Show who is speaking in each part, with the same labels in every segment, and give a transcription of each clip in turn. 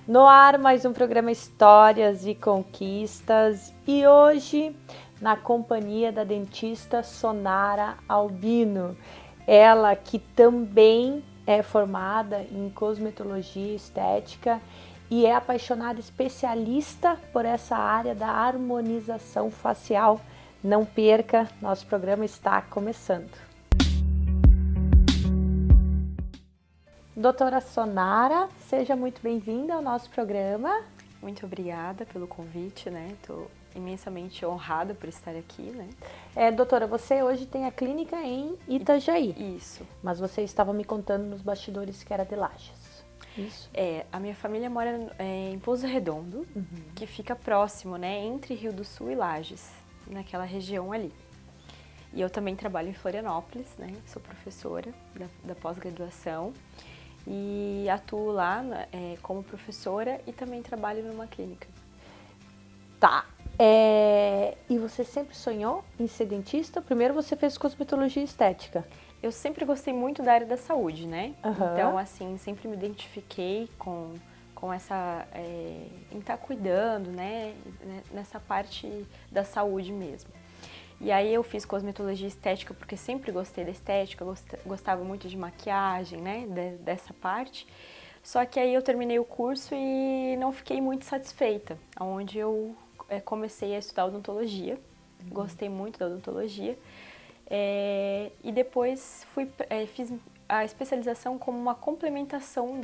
Speaker 1: No ar, mais um programa Histórias e Conquistas e hoje na companhia da dentista Sonara Albino. Ela que também é formada em cosmetologia estética e é apaixonada especialista por essa área da harmonização facial. Não perca, nosso programa está começando. Doutora Sonara, seja muito bem-vinda ao nosso programa.
Speaker 2: Muito obrigada pelo convite, né? Estou imensamente honrada por estar aqui, né?
Speaker 1: Doutora, você hoje tem a clínica em Itajaí.
Speaker 2: Isso.
Speaker 1: Mas você estava me contando nos bastidores que era de Lages. Isso?
Speaker 2: A minha família mora em Pouso Redondo, que fica próximo, né? Entre Rio do Sul e Lages, naquela região ali. E eu também trabalho em Florianópolis, né? Sou professora da pós-graduação. E atuo lá como professora e também trabalho numa clínica.
Speaker 1: Tá. E você sempre sonhou em ser dentista? Primeiro você fez cosmetologia estética.
Speaker 2: Eu sempre gostei muito da área da saúde, né?
Speaker 1: Uhum.
Speaker 2: Então, assim, sempre me identifiquei com essa... em estar cuidando, né? Nessa parte da saúde mesmo. E aí eu fiz cosmetologia estética porque sempre gostei da estética, gostava muito de maquiagem, né, dessa parte. Só que aí eu terminei o curso e não fiquei muito satisfeita, onde eu comecei a estudar odontologia, gostei muito da odontologia. E depois fiz a especialização como uma complementação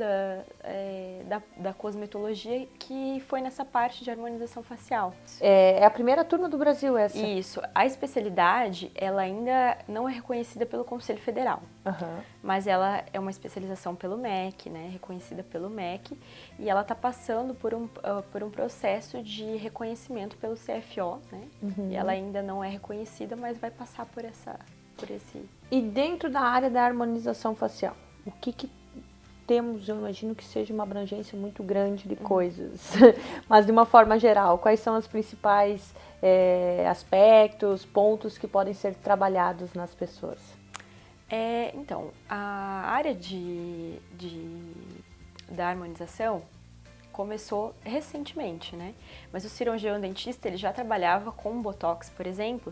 Speaker 2: da cosmetologia, que foi nessa parte de harmonização facial.
Speaker 1: É a primeira turma do Brasil essa?
Speaker 2: Isso. A especialidade, ela ainda não é reconhecida pelo Conselho Federal, mas ela é uma especialização pelo MEC, né, reconhecida pelo MEC, e ela está passando por um processo de reconhecimento pelo CFO, né, e ela ainda não é reconhecida, mas vai passar por esse...
Speaker 1: E dentro da área da harmonização facial, o que temos? Eu imagino que seja uma abrangência muito grande de coisas, mas de uma forma geral, quais são os principais aspectos, pontos que podem ser trabalhados nas pessoas?
Speaker 2: Então, a área da harmonização começou recentemente, né? Mas o cirurgião dentista, ele já trabalhava com Botox, por exemplo,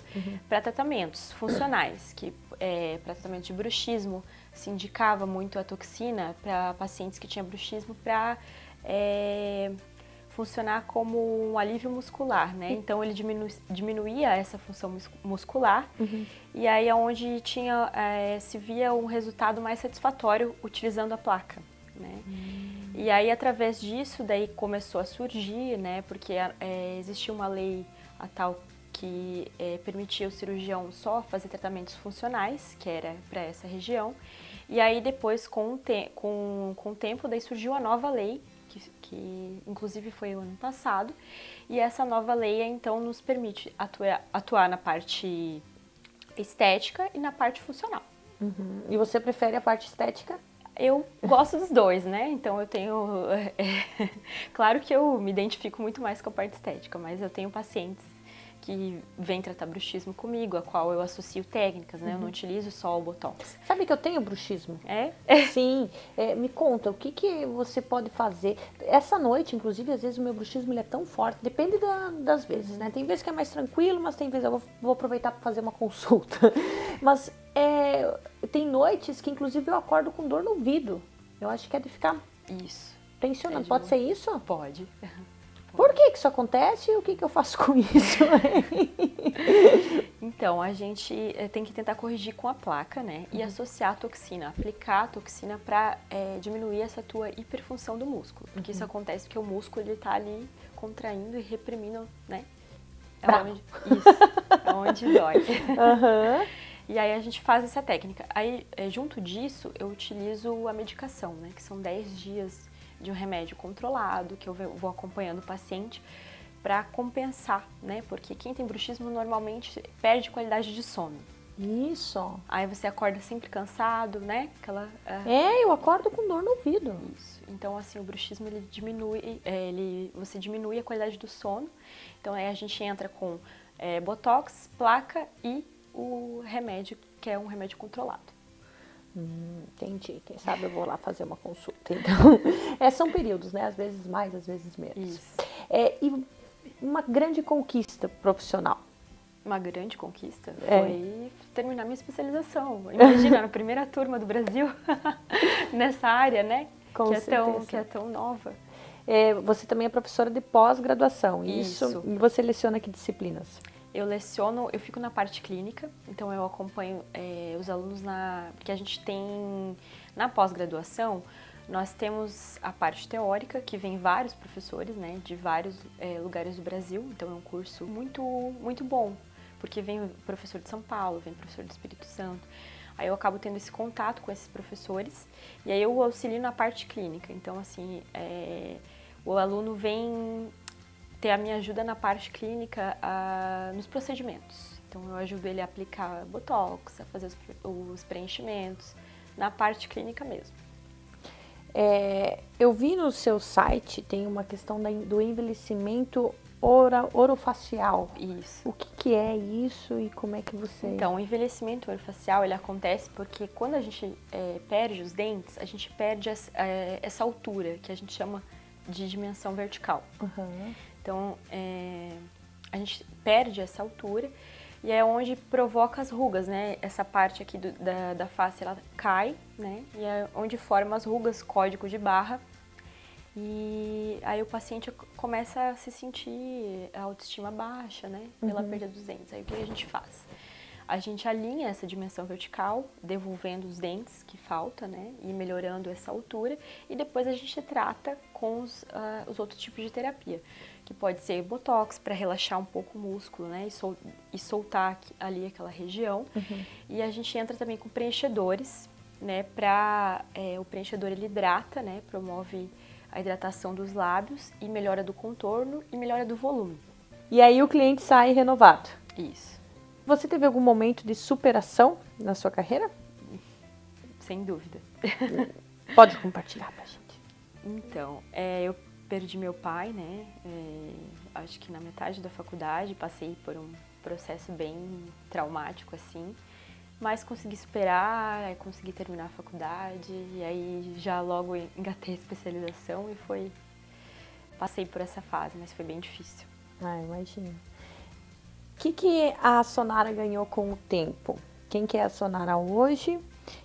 Speaker 2: para tratamentos funcionais, que para tratamento de bruxismo, se indicava muito a toxina para pacientes que tinham bruxismo para funcionar como um alívio muscular, né? Então ele diminuía essa função muscular e aí é onde se via um resultado mais satisfatório utilizando a placa, né? E aí, através disso, daí começou a surgir, né, porque existia uma lei a tal que permitia o cirurgião só fazer tratamentos funcionais, que era para essa região. E aí, depois, com o tempo, daí surgiu a nova lei, que inclusive foi o ano passado, e essa nova lei, então, nos permite atuar na parte estética e na parte funcional.
Speaker 1: E você prefere a parte estética?
Speaker 2: Eu gosto dos dois, né? Então eu tenho... Claro que eu me identifico muito mais com a parte estética, mas eu tenho pacientes que vêm tratar bruxismo comigo, a qual eu associo técnicas, né? Eu não utilizo só o Botox.
Speaker 1: Sabe que eu tenho bruxismo?
Speaker 2: É?
Speaker 1: Sim. Me conta, o que você pode fazer? Essa noite, inclusive, às vezes o meu bruxismo ele é tão forte, depende das vezes, né? Tem vezes que é mais tranquilo, mas tem vezes eu vou aproveitar para fazer uma consulta. Mas tem noites que, inclusive, eu acordo com dor no ouvido. Eu acho que é de ficar tensionando. Pode ser isso?
Speaker 2: Pode.
Speaker 1: Por que isso acontece e o que eu faço com isso?
Speaker 2: Então, a gente tem que tentar corrigir com a placa, né? E associar a toxina, aplicar a toxina para diminuir essa tua hiperfunção do músculo. Porque isso acontece porque o músculo ele tá ali contraindo e reprimindo, né? É onde dói. E aí a gente faz essa técnica. Aí, junto disso, eu utilizo a medicação, né? Que são 10 dias de um remédio controlado, que eu vou acompanhando o paciente para compensar, né? Porque quem tem bruxismo normalmente perde qualidade de sono.
Speaker 1: Isso.
Speaker 2: Aí você acorda sempre cansado, né?
Speaker 1: Eu acordo com dor no ouvido.
Speaker 2: Isso. Então, assim, o bruxismo, ele diminui, você diminui a qualidade do sono. Então, aí a gente entra com Botox, placa e o remédio, que é um remédio controlado.
Speaker 1: Entendi. Quem sabe eu vou lá fazer uma consulta. Então, são períodos, né? Às vezes mais, às vezes menos.
Speaker 2: Isso.
Speaker 1: E uma grande conquista profissional.
Speaker 2: Uma grande conquista foi terminar minha especialização. Imagina, na primeira turma do Brasil, nessa área, né? Que é tão nova.
Speaker 1: Você também é professora de pós-graduação, isso? E você leciona que disciplinas?
Speaker 2: Eu fico na parte clínica, então eu acompanho os alunos porque a gente tem, na pós-graduação, nós temos a parte teórica, que vem vários professores, né, de vários lugares do Brasil, então é um curso muito, muito bom, porque vem professor de São Paulo, vem professor do Espírito Santo, aí eu acabo tendo esse contato com esses professores, e aí eu auxilio na parte clínica, então assim, o aluno vem ter a minha ajuda na parte clínica nos procedimentos. Então, eu ajudo ele a aplicar botox, a fazer os preenchimentos, na parte clínica mesmo.
Speaker 1: Eu vi no seu site, tem uma questão do envelhecimento orofacial.
Speaker 2: Isso.
Speaker 1: O que é isso e como é que você...
Speaker 2: Então, o envelhecimento orofacial, ele acontece porque quando a gente perde os dentes, a gente perde essa altura, que a gente chama de dimensão vertical.
Speaker 1: Uhum.
Speaker 2: Então, a gente perde essa altura e é onde provoca as rugas, né? Essa parte aqui da face, ela cai, né? E é onde forma as rugas, código de Barra. E aí o paciente começa a se sentir a autoestima baixa, né? Pela perda dos dentes. Aí o que a gente faz? A gente alinha essa dimensão vertical, devolvendo os dentes que faltam, né? E melhorando essa altura. E depois a gente trata com os outros tipos de terapia, que pode ser botox para relaxar um pouco o músculo, né? E soltar ali aquela região. E a gente entra também com preenchedores, né? O preenchedor ele hidrata, né? Promove a hidratação dos lábios e melhora do contorno e melhora do volume.
Speaker 1: E aí o cliente sai renovado.
Speaker 2: Isso.
Speaker 1: Você teve algum momento de superação na sua carreira?
Speaker 2: Sem dúvida.
Speaker 1: Pode compartilhar pra gente.
Speaker 2: Então, eu perdi meu pai, né? Acho que na metade da faculdade, passei por um processo bem traumático, assim. Mas consegui superar, consegui terminar a faculdade, e aí já logo engatei a especialização e passei por essa fase, mas foi bem difícil.
Speaker 1: Imagino. O que a Sonara ganhou com o tempo? Quem que é a Sonara hoje?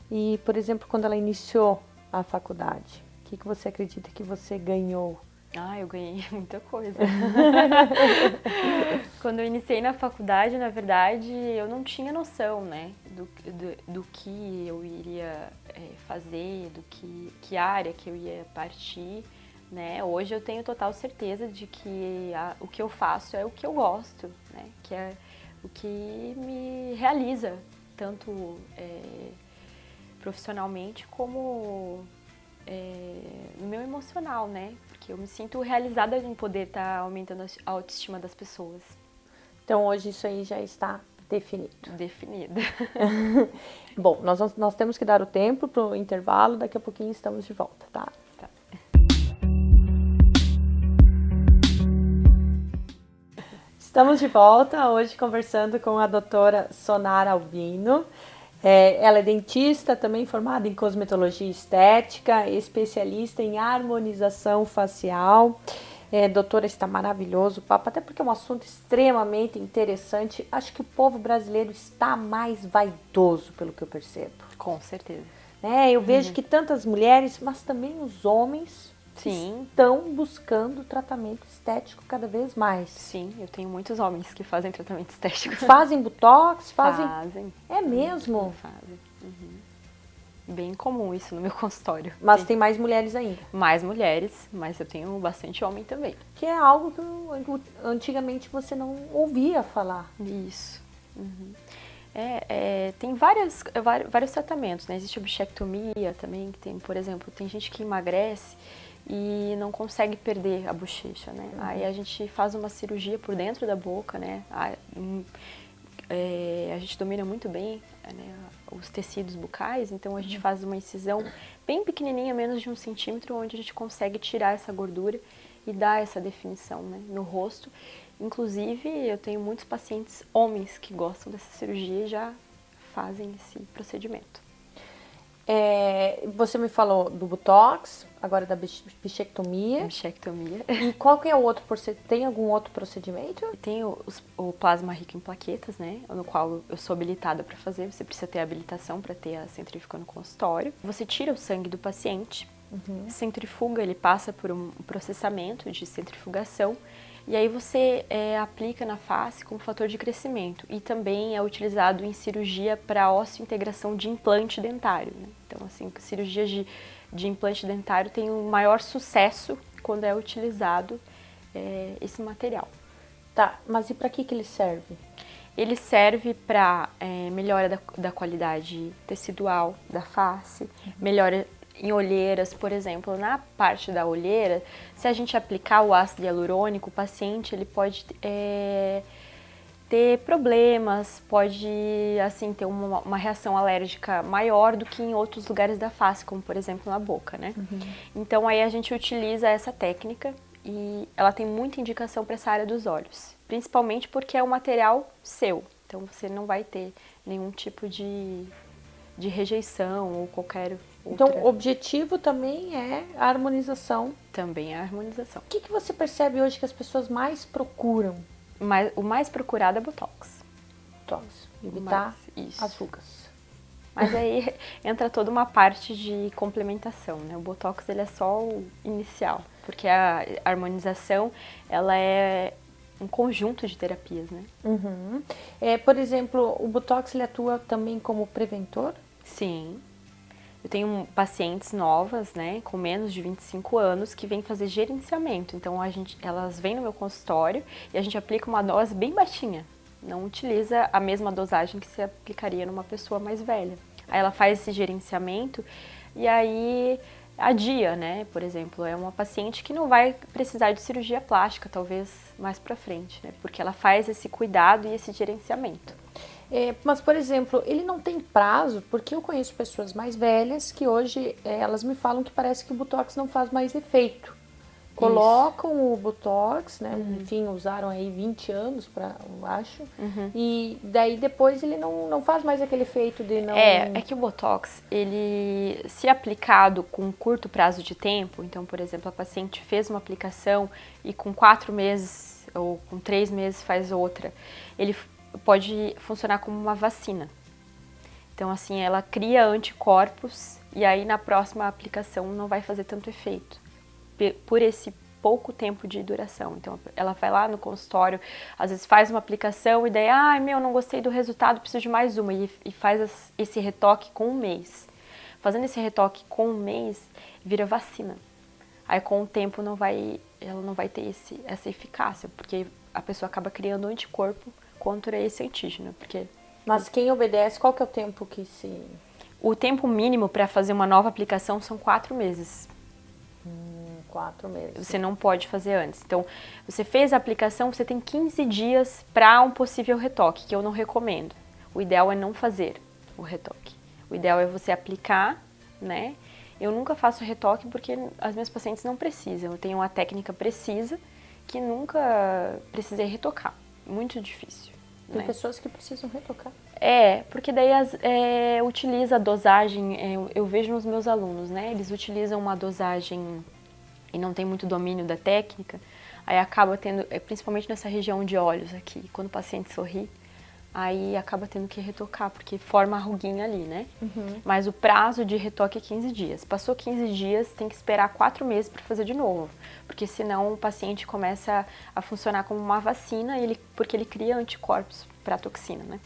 Speaker 1: E, por exemplo, quando ela iniciou a faculdade, o que você acredita que você ganhou?
Speaker 2: Eu ganhei muita coisa. Quando eu iniciei na faculdade, na verdade, eu não tinha noção, né, do que eu iria fazer, que área que eu ia partir, né. Hoje eu tenho total certeza de que o que eu faço é o que eu gosto, né, que é o que me realiza, tanto profissionalmente como no meu emocional, né? Porque eu me sinto realizada em poder estar aumentando a autoestima das pessoas.
Speaker 1: Então hoje isso aí já está definido.
Speaker 2: Definido.
Speaker 1: Bom, nós temos que dar o tempo para o intervalo, daqui a pouquinho estamos de volta, tá?
Speaker 2: Tá.
Speaker 1: Estamos de volta hoje conversando com a doutora Sonara Albino. Ela é dentista, também formada em cosmetologia estética, especialista em harmonização facial. Doutora, está maravilhoso o papo, até porque é um assunto extremamente interessante. Acho que o povo brasileiro está mais vaidoso, pelo que eu percebo.
Speaker 2: Com certeza.
Speaker 1: Eu vejo que tantas mulheres, mas também os homens,
Speaker 2: sim,
Speaker 1: estão buscando tratamento estético cada vez mais.
Speaker 2: Sim, eu tenho muitos homens que fazem tratamento estético.
Speaker 1: Fazem botox?
Speaker 2: Fazem.
Speaker 1: É mesmo?
Speaker 2: Fazem. Bem comum isso no meu consultório.
Speaker 1: Mas tem mais mulheres ainda?
Speaker 2: Mais mulheres, mas eu tenho bastante homem também.
Speaker 1: Que é algo que antigamente você não ouvia falar.
Speaker 2: Isso. Tem vários tratamentos, né? Existe a bichectomia também, que tem, por exemplo, tem gente que emagrece e não consegue perder a bochecha, né? Aí a gente faz uma cirurgia por dentro da boca, né? A gente domina muito bem, né, os tecidos bucais, então a gente faz uma incisão bem pequenininha, menos de 1 centímetro, onde a gente consegue tirar essa gordura e dar essa definição, né, no rosto. Inclusive, eu tenho muitos pacientes homens que gostam dessa cirurgia e já fazem esse procedimento.
Speaker 1: Você me falou do Botox, agora da bichectomia.
Speaker 2: Bichectomia.
Speaker 1: E qual que é o outro procedimento? Tem algum outro procedimento?
Speaker 2: Tem o plasma rico em plaquetas, né? No qual eu sou habilitada para fazer. Você precisa ter habilitação para ter a centrífuga no consultório. Você tira o sangue do paciente. Centrifuga, ele passa por um processamento de centrifugação. E aí você aplica na face como fator de crescimento. E também é utilizado em cirurgia para osseointegração de implante dentário, né? Então, assim, cirurgias de implante dentário tem um maior sucesso quando é utilizado esse material.
Speaker 1: Tá, mas e para que ele serve?
Speaker 2: Ele serve para melhora da qualidade tecidual da face, melhora em olheiras, por exemplo. Na parte da olheira, se a gente aplicar o ácido hialurônico, o paciente ele pode ter problemas, pode assim ter uma reação alérgica maior do que em outros lugares da face, como por exemplo na boca, né? Então aí a gente utiliza essa técnica e ela tem muita indicação para essa área dos olhos, principalmente porque é um material seu, então você não vai ter nenhum tipo de rejeição ou qualquer outra.
Speaker 1: Então, o objetivo também é a harmonização.
Speaker 2: Também é a harmonização.
Speaker 1: O que você percebe hoje que as pessoas mais procuram?
Speaker 2: O mais procurado é Botox.
Speaker 1: Botox, evitar
Speaker 2: isso.
Speaker 1: as rugas.
Speaker 2: Mas aí entra toda uma parte de complementação, né? O Botox ele é só o inicial, porque a harmonização ela é um conjunto de terapias, né?
Speaker 1: Por exemplo, o Botox ele atua também como preventor?
Speaker 2: Sim. Eu tenho pacientes novas, né, com menos de 25 anos, que vêm fazer gerenciamento. Então, elas vêm no meu consultório e a gente aplica uma dose bem baixinha. Não utiliza a mesma dosagem que se aplicaria numa pessoa mais velha. Aí ela faz esse gerenciamento e aí adia, né? Por exemplo, é uma paciente que não vai precisar de cirurgia plástica, talvez mais pra frente, né? Porque ela faz esse cuidado e esse gerenciamento.
Speaker 1: Mas, por exemplo, ele não tem prazo, porque eu conheço pessoas mais velhas que hoje elas me falam que parece que o Botox não faz mais efeito. Colocam o Botox, né? Enfim, usaram aí 20 anos, eu acho. E daí depois ele não faz mais aquele efeito de não...
Speaker 2: É que o Botox, ele, se aplicado com um curto prazo de tempo, então, por exemplo, a paciente fez uma aplicação e com 4 meses ou com 3 meses faz outra, ele pode funcionar como uma vacina. Então, assim, ela cria anticorpos e aí na próxima aplicação não vai fazer tanto efeito, por esse pouco tempo de duração. Então, ela vai lá no consultório, às vezes faz uma aplicação e daí, não gostei do resultado, preciso de mais uma, e faz esse retoque com 1 mês. Fazendo esse retoque com 1 mês, vira vacina. Aí, com o tempo, ela não vai ter essa eficácia, porque a pessoa acaba criando um anticorpo contra esse antígeno.
Speaker 1: Mas quem obedece, qual que é o tempo que se...
Speaker 2: O tempo mínimo para fazer uma nova aplicação são 4 meses.
Speaker 1: 4 meses.
Speaker 2: Você não pode fazer antes. Então, você fez a aplicação, você tem 15 dias para um possível retoque, que eu não recomendo. O ideal é não fazer o retoque. O ideal é você aplicar, né? Eu nunca faço retoque porque as minhas pacientes não precisam. Eu tenho uma técnica precisa que nunca precisei retocar. Muito difícil.
Speaker 1: Tem pessoas que precisam retocar.
Speaker 2: Porque daí utiliza a dosagem, eu vejo nos meus alunos, né? Eles utilizam uma dosagem e não tem muito domínio da técnica, aí acaba tendo, principalmente nessa região de olhos aqui, quando o paciente sorri, aí acaba tendo que retocar, porque forma a ruguinha ali, né? Mas o prazo de retoque é 15 dias. Passou 15 dias, tem que esperar 4 meses para fazer de novo, porque senão o paciente começa a funcionar como uma vacina, porque ele cria anticorpos para a toxina, né?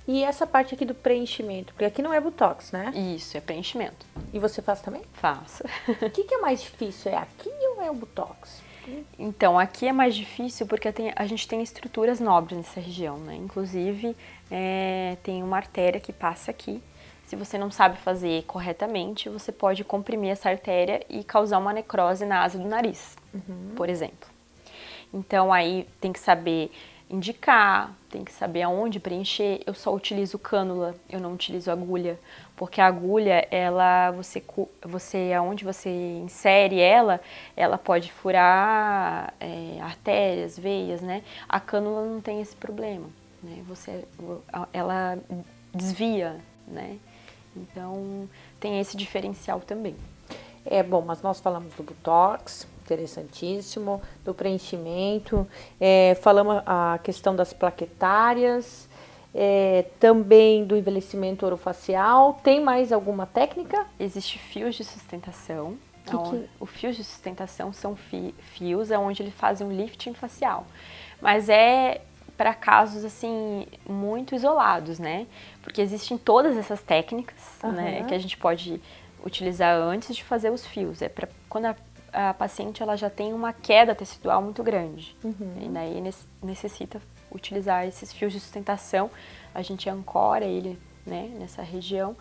Speaker 1: E essa parte aqui do preenchimento, porque aqui não é Botox, né?
Speaker 2: Isso, é preenchimento.
Speaker 1: E você faz também?
Speaker 2: Faço.
Speaker 1: O que é mais difícil, é aqui ou é o Botox?
Speaker 2: Então, aqui é mais difícil porque a gente tem estruturas nobres nessa região, né? Inclusive, tem uma artéria que passa aqui. Se você não sabe fazer corretamente, você pode comprimir essa artéria e causar uma necrose na asa do nariz, por exemplo. Então, aí tem que saber indicar, tem que saber aonde preencher. Eu só utilizo cânula, eu não utilizo agulha, porque a agulha, aonde você insere ela pode furar artérias, veias, né? A cânula não tem esse problema, né? Ela desvia, né? Então, tem esse diferencial também.
Speaker 1: Bom, mas nós falamos do Botox, interessantíssimo, do preenchimento, falamos a questão das plaquetárias, também do envelhecimento orofacial. Tem mais alguma técnica?
Speaker 2: Existe fios de sustentação.
Speaker 1: Que...
Speaker 2: Os fios de sustentação são fios onde eles fazem um lifting facial. Mas é para casos, assim, muito isolados, né? Porque existem todas essas técnicas, né, que a gente pode utilizar antes de fazer os fios. É para quando a paciente ela já tem uma queda tecidual muito grande. E daí necessita utilizar esses fios de sustentação. A gente ancora ele, né, nessa região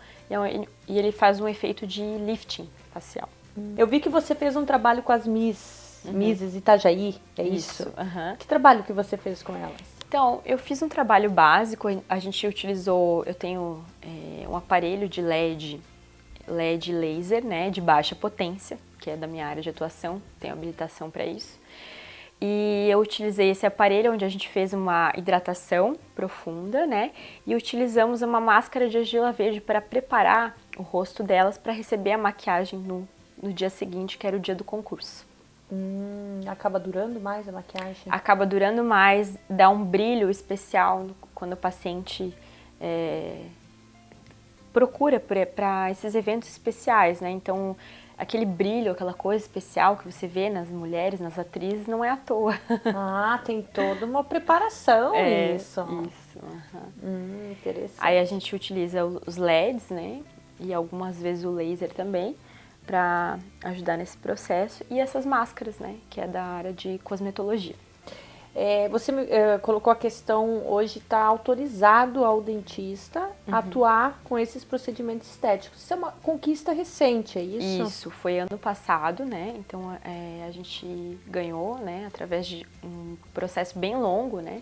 Speaker 2: e ele faz um efeito de lifting facial.
Speaker 1: Eu vi que você fez um trabalho com as Misses Itajaí, é isso? Que trabalho que você fez com elas?
Speaker 2: Então, eu fiz um trabalho básico, a gente utilizou, eu tenho um aparelho de LED laser, né, de baixa potência, que é da minha área de atuação, tenho habilitação para isso. E eu utilizei esse aparelho onde a gente fez uma hidratação profunda, né, e utilizamos uma máscara de argila verde para preparar o rosto delas para receber a maquiagem no dia seguinte, que era o dia do concurso.
Speaker 1: Acaba durando mais a maquiagem?
Speaker 2: Acaba durando mais, dá um brilho especial quando o paciente procura para esses eventos especiais, né? Então, aquele brilho, aquela coisa especial que você vê nas mulheres, nas atrizes, não é à toa.
Speaker 1: Tem toda uma preparação isso.
Speaker 2: Isso.
Speaker 1: Interessante.
Speaker 2: Aí a gente utiliza os LEDs, né? E algumas vezes o laser também, para ajudar nesse processo. E essas máscaras, né? Que é da área de cosmetologia.
Speaker 1: Você colocou a questão, hoje está autorizado ao dentista atuar com esses procedimentos estéticos. Isso é uma conquista recente, é isso?
Speaker 2: Isso, foi ano passado, né? Então a gente ganhou, né? Através de um processo bem longo, né?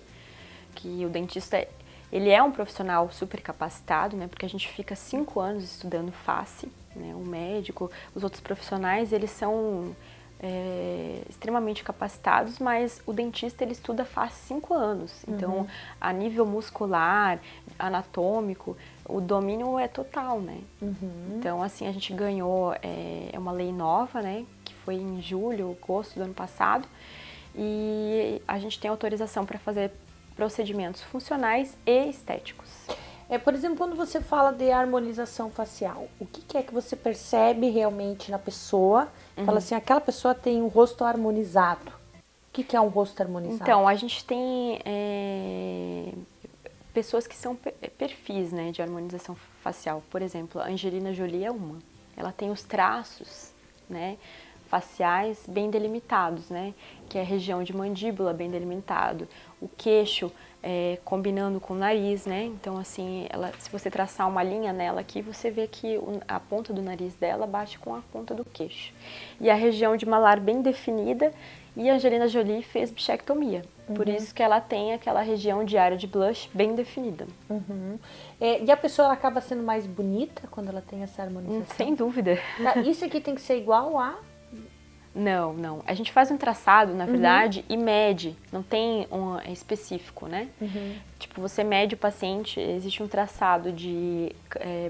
Speaker 2: Que o dentista, ele é um profissional super capacitado, né? Porque a gente fica 5 anos estudando face, né? O médico, os outros profissionais, eles são extremamente capacitados, mas o dentista ele estuda faz 5 anos. Então, a nível muscular, anatômico, o domínio é total, né? Então, assim, a gente ganhou uma lei nova, né? Que foi em julho, agosto do ano passado, e a gente tem autorização para fazer procedimentos funcionais e estéticos.
Speaker 1: Por exemplo, quando você fala de harmonização facial, o que é que você percebe realmente na pessoa? Fala assim, aquela pessoa tem um rosto harmonizado. O que é um rosto harmonizado?
Speaker 2: Então, a gente tem pessoas que são perfis, né, de harmonização facial. Por exemplo, a Angelina Jolie é uma. Ela tem os traços, né, faciais bem delimitados, né, que é a região de mandíbula bem delimitado, o queixo combinando com o nariz, né? Então, assim, se você traçar uma linha nela aqui, você vê que a ponta do nariz dela bate com a ponta do queixo. E a região de malar bem definida, e a Angelina Jolie fez bichectomia. Por isso que ela tem aquela região de área de blush bem definida.
Speaker 1: E a pessoa ela acaba sendo mais bonita quando ela tem essa harmonização?
Speaker 2: Sem dúvida.
Speaker 1: Isso aqui tem que ser igual a...
Speaker 2: Não, não. A gente faz um traçado, na verdade, e mede. Não tem um específico, né? Tipo, você mede o paciente, existe um traçado de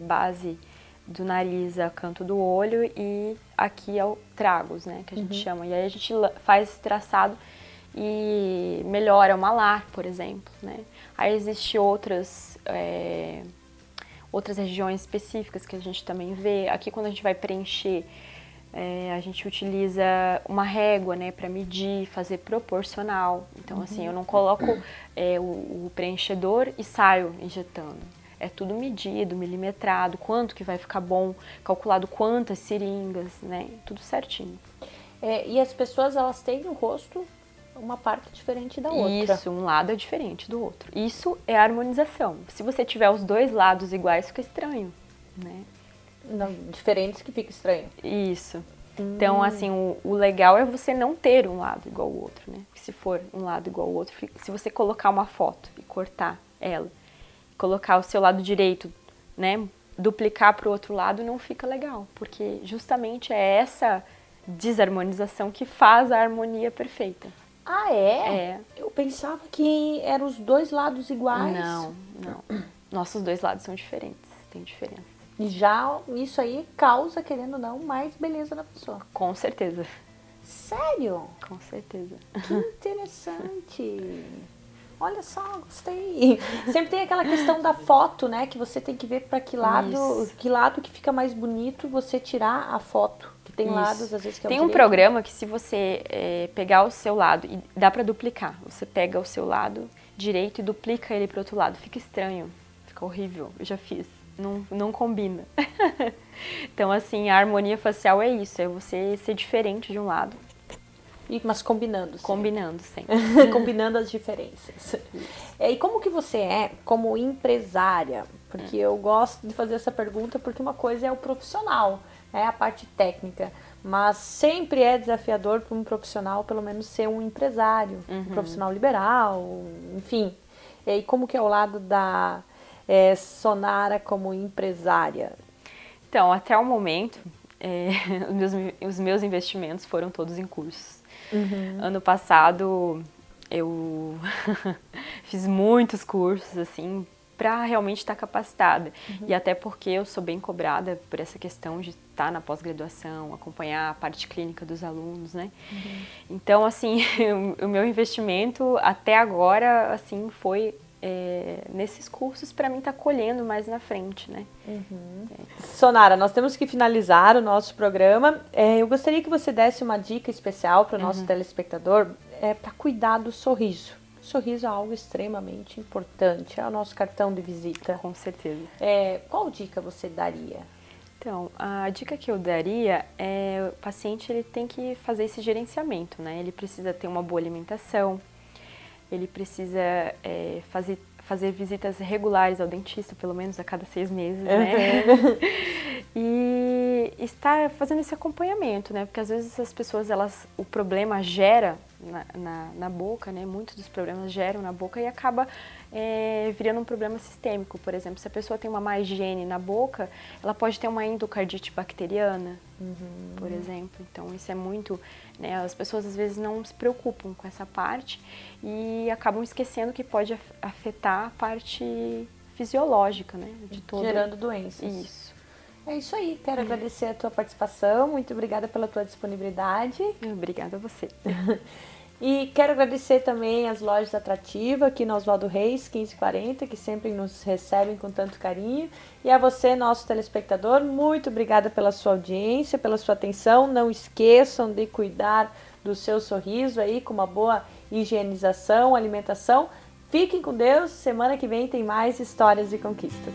Speaker 2: base do nariz a canto do olho e aqui ao tragos, né? Que a gente chama. E aí a gente faz esse traçado e melhora o malar, por exemplo, né? Aí existem outras regiões específicas que a gente também vê. Aqui, quando a gente vai preencher, a gente utiliza uma régua, né, para medir, fazer proporcional. Então, assim, eu não coloco o preenchedor e saio injetando. É tudo medido, milimetrado, quanto que vai ficar bom, calculado quantas seringas, né, tudo certinho.
Speaker 1: E as pessoas, elas têm no rosto uma parte diferente da outra.
Speaker 2: Isso, um lado é diferente do outro. Isso é harmonização. Se você tiver os dois lados iguais, fica estranho, né?
Speaker 1: Não, diferentes que fica estranho.
Speaker 2: Isso. Então, assim, o legal é você não ter um lado igual ao outro, né? Se for um lado igual ao outro, se você colocar uma foto e cortar ela, colocar o seu lado direito, né, duplicar para o outro lado, não fica legal, porque justamente é essa desarmonização que faz a harmonia perfeita.
Speaker 1: Ah, é? Eu pensava que eram os dois lados iguais.
Speaker 2: Não, não. Nossos dois lados são diferentes, tem diferença.
Speaker 1: E já isso aí causa, querendo ou não, mais beleza na pessoa.
Speaker 2: Com certeza.
Speaker 1: Sério?
Speaker 2: Com certeza.
Speaker 1: Que interessante. Olha só, gostei. Sempre tem aquela questão da foto, né? Que você tem que ver para que lado que fica mais bonito você tirar a foto. Que tem lados, às vezes, que é o
Speaker 2: Tem um
Speaker 1: direito.
Speaker 2: programa que se você pegar o seu lado, e dá para duplicar. Você pega o seu lado direito e duplica ele pro outro lado. Fica estranho, fica horrível. Eu já fiz. Não combina. Então, assim, a harmonia facial é isso. É você ser diferente de um lado.
Speaker 1: Mas combinando.
Speaker 2: Combinando sempre.
Speaker 1: Combinando as diferenças. E como que você é como empresária? Porque eu gosto de fazer essa pergunta porque uma coisa é o profissional, é a parte técnica. Mas sempre é desafiador para um profissional, pelo menos, ser um empresário, um profissional liberal, enfim. E como que é o lado da Sonara como empresária?
Speaker 2: Então, até o momento, os meus investimentos foram todos em cursos. Ano passado eu fiz muitos cursos, assim, para realmente estar capacitada. E até porque eu sou bem cobrada por essa questão de estar na pós-graduação, acompanhar a parte clínica dos alunos, né? Então, assim, o meu investimento até agora, assim, foi nesses cursos para mim tá colhendo mais na frente, né?
Speaker 1: Sonara, nós temos que finalizar o nosso programa. Eu gostaria que você desse uma dica especial para o nosso telespectador para cuidar do sorriso. O sorriso é algo extremamente importante, é o nosso cartão de visita.
Speaker 2: Com certeza.
Speaker 1: Qual dica você daria?
Speaker 2: Então, a dica que eu daria é o paciente ele tem que fazer esse gerenciamento, né? Ele precisa ter uma boa alimentação, ele precisa fazer visitas regulares ao dentista, pelo menos a cada 6 meses, né? E estar fazendo esse acompanhamento, né? Porque às vezes as pessoas, o problema gera na boca, né? Muitos dos problemas geram na boca e acaba virando um problema sistêmico. Por exemplo, se a pessoa tem uma má higiene na boca, ela pode ter uma endocardite bacteriana, por exemplo. Então isso é muito, né? As pessoas às vezes não se preocupam com essa parte e acabam esquecendo que pode afetar a parte fisiológica, né? De todo...
Speaker 1: Gerando doenças.
Speaker 2: Isso.
Speaker 1: É isso aí, quero agradecer a tua participação, muito obrigada pela tua disponibilidade.
Speaker 2: Obrigada a você.
Speaker 1: E quero agradecer também as lojas Atrativa aqui no Oswaldo Reis 1540, que sempre nos recebem com tanto carinho. E a você, nosso telespectador, muito obrigada pela sua audiência, pela sua atenção. Não esqueçam de cuidar do seu sorriso aí com uma boa higienização, alimentação. Fiquem com Deus, semana que vem tem mais Histórias e Conquistas.